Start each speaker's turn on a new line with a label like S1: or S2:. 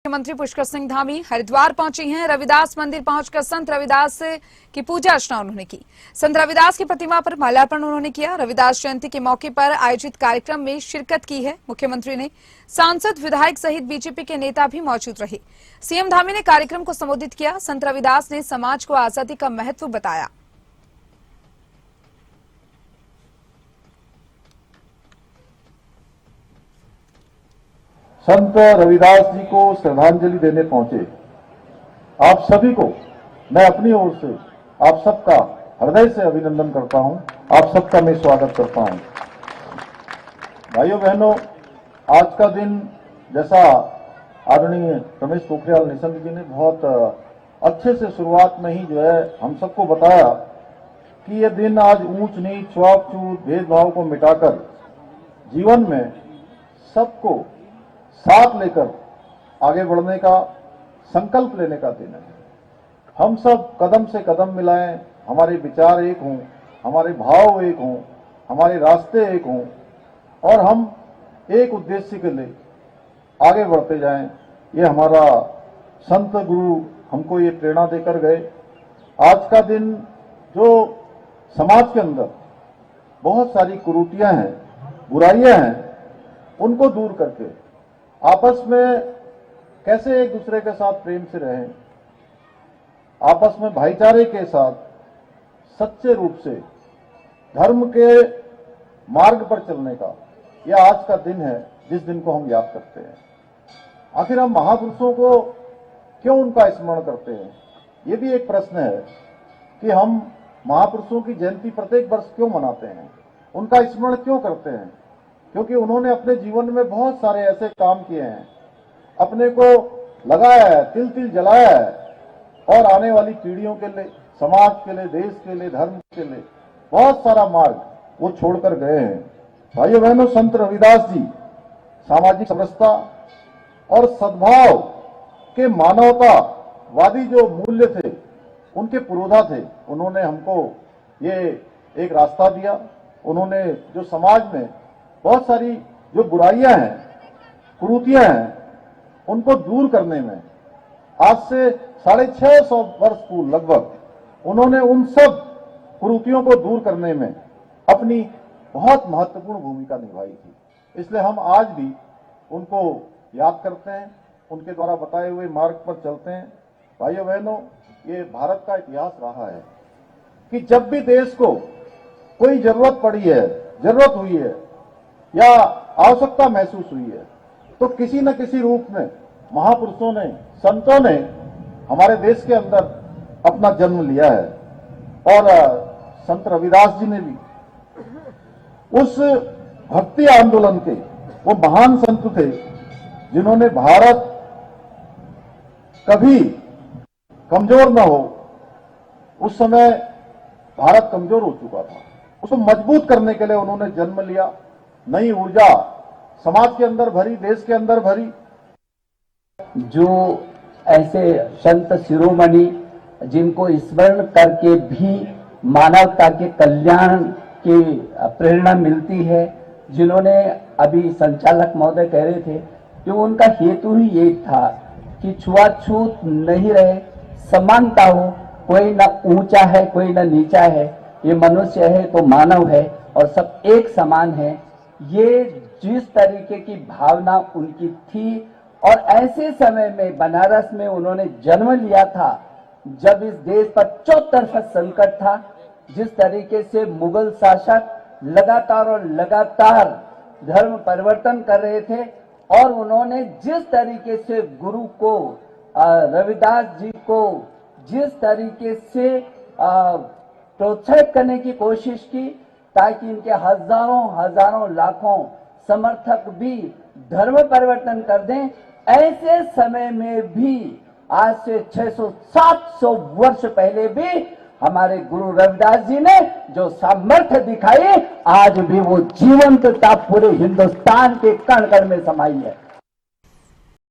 S1: मुख्यमंत्री पुष्कर सिंह धामी हरिद्वार पहुंची हैं। रविदास मंदिर पहुंचकर संत रविदास की पूजा अर्चना उन्होंने की। संत रविदास की प्रतिमा पर माल्यार्पण उन्होंने किया। रविदास जयंती के मौके पर आयोजित कार्यक्रम में शिरकत की है। मुख्यमंत्री ने सांसद, विधायक सहित बीजेपी के नेता भी मौजूद रहे। सीएम धामी ने कार्यक्रम को संबोधित किया। संत रविदास ने समाज को आजादी का महत्व बताया।
S2: संत रविदास जी को श्रद्धांजलि देने पहुंचे आप सभी को मैं अपनी ओर से आप सबका हृदय से अभिनंदन करता हूं। आप सबका मैं स्वागत करता हूं। भाइयों बहनों, आज का दिन जैसा आदरणीय रमेश पोखरियाल निशंक जी ने बहुत अच्छे से शुरुआत में ही जो है हम सबको बताया कि यह दिन आज ऊंच नीच, छुआछूत, भेदभाव को मिटाकर जीवन में सबको साथ लेकर आगे बढ़ने का संकल्प लेने का दिन है। हम सब कदम से कदम मिलाएं, हमारे विचार एक हों, हमारे भाव एक हों, हमारे रास्ते एक हों और हम एक उद्देश्य के लिए आगे बढ़ते जाएं। ये हमारा संत गुरु हमको ये प्रेरणा देकर गए। आज का दिन जो समाज के अंदर बहुत सारी कुरीतियां हैं, बुराइयां हैं, उनको दूर करके आपस में कैसे एक दूसरे के साथ प्रेम से रहें, आपस में भाईचारे के साथ सच्चे रूप से धर्म के मार्ग पर चलने का यह आज का दिन है जिस दिन को हम याद करते हैं। आखिर हम महापुरुषों को क्यों उनका स्मरण करते हैं, ये भी एक प्रश्न है कि हम महापुरुषों की जयंती प्रत्येक वर्ष क्यों मनाते हैं, उनका स्मरण क्यों करते हैं। क्योंकि उन्होंने अपने जीवन में बहुत सारे ऐसे काम किए हैं, अपने को लगाया है, तिल तिल जलाया है और आने वाली पीढ़ियों के लिए, समाज के लिए, देश के लिए, धर्म के लिए बहुत सारा मार्ग वो छोड़कर गए हैं। भाइयों बहनों, संत रविदास जी सामाजिक समरसता और सद्भाव के मानवतावादी जो मूल्य थे उनके पुरोधा थे। उन्होंने हमको ये एक रास्ता दिया। उन्होंने जो समाज में बहुत सारी जो बुराइयां हैं, कुरीतियां हैं, उनको दूर करने में आज से 650 वर्ष पूर्व लगभग उन्होंने उन सब कुरीतियों को दूर करने में अपनी बहुत महत्वपूर्ण भूमिका निभाई थी। इसलिए हम आज भी उनको याद करते हैं, उनके द्वारा बताए हुए मार्ग पर चलते हैं। भाइयों बहनों, ये भारत का इतिहास रहा है कि जब भी देश को कोई जरूरत पड़ी है, जरूरत हुई है या आवश्यकता महसूस हुई है, तो किसी न किसी रूप में महापुरुषों ने, संतों ने हमारे देश के अंदर अपना जन्म लिया है। और संत रविदास जी ने भी उस भक्ति आंदोलन के वो महान संत थे जिन्होंने भारत कभी कमजोर न हो, उस समय भारत कमजोर हो चुका था, उसको मजबूत करने के लिए उन्होंने जन्म लिया। नई ऊर्जा समाज के अंदर भरी, देश के अंदर भरी।
S3: जो ऐसे संत शिरोमणि जिनको स्मरण करके भी मानवता के कल्याण की प्रेरणा मिलती है, जिन्होंने अभी संचालक महोदय कह रहे थे कि उनका हेतु ही ये था कि छुआछूत नहीं रहे, समानता हो, कोई ना ऊंचा है, कोई ना नीचा है, ये मनुष्य है तो मानव है और सब एक समान है। ये जिस तरीके की भावना उनकी थी और ऐसे समय में बनारस में उन्होंने जन्म लिया था जब इस देश पर चौतरफा संकट था। जिस तरीके से मुगल शासक लगातार और लगातार धर्म परिवर्तन कर रहे थे और उन्होंने जिस तरीके से गुरु को, रविदास जी को जिस तरीके से प्रोत्साहित करने की कोशिश की ताकि इनके हजारों लाखों समर्थक भी धर्म परिवर्तन कर दें, ऐसे समय में भी आज से 600-700 वर्ष पहले भी हमारे गुरु रविदास जी ने जो सामर्थ्य दिखाई, आज भी वो जीवंतता पूरे हिंदुस्तान के कण कण में समाई है।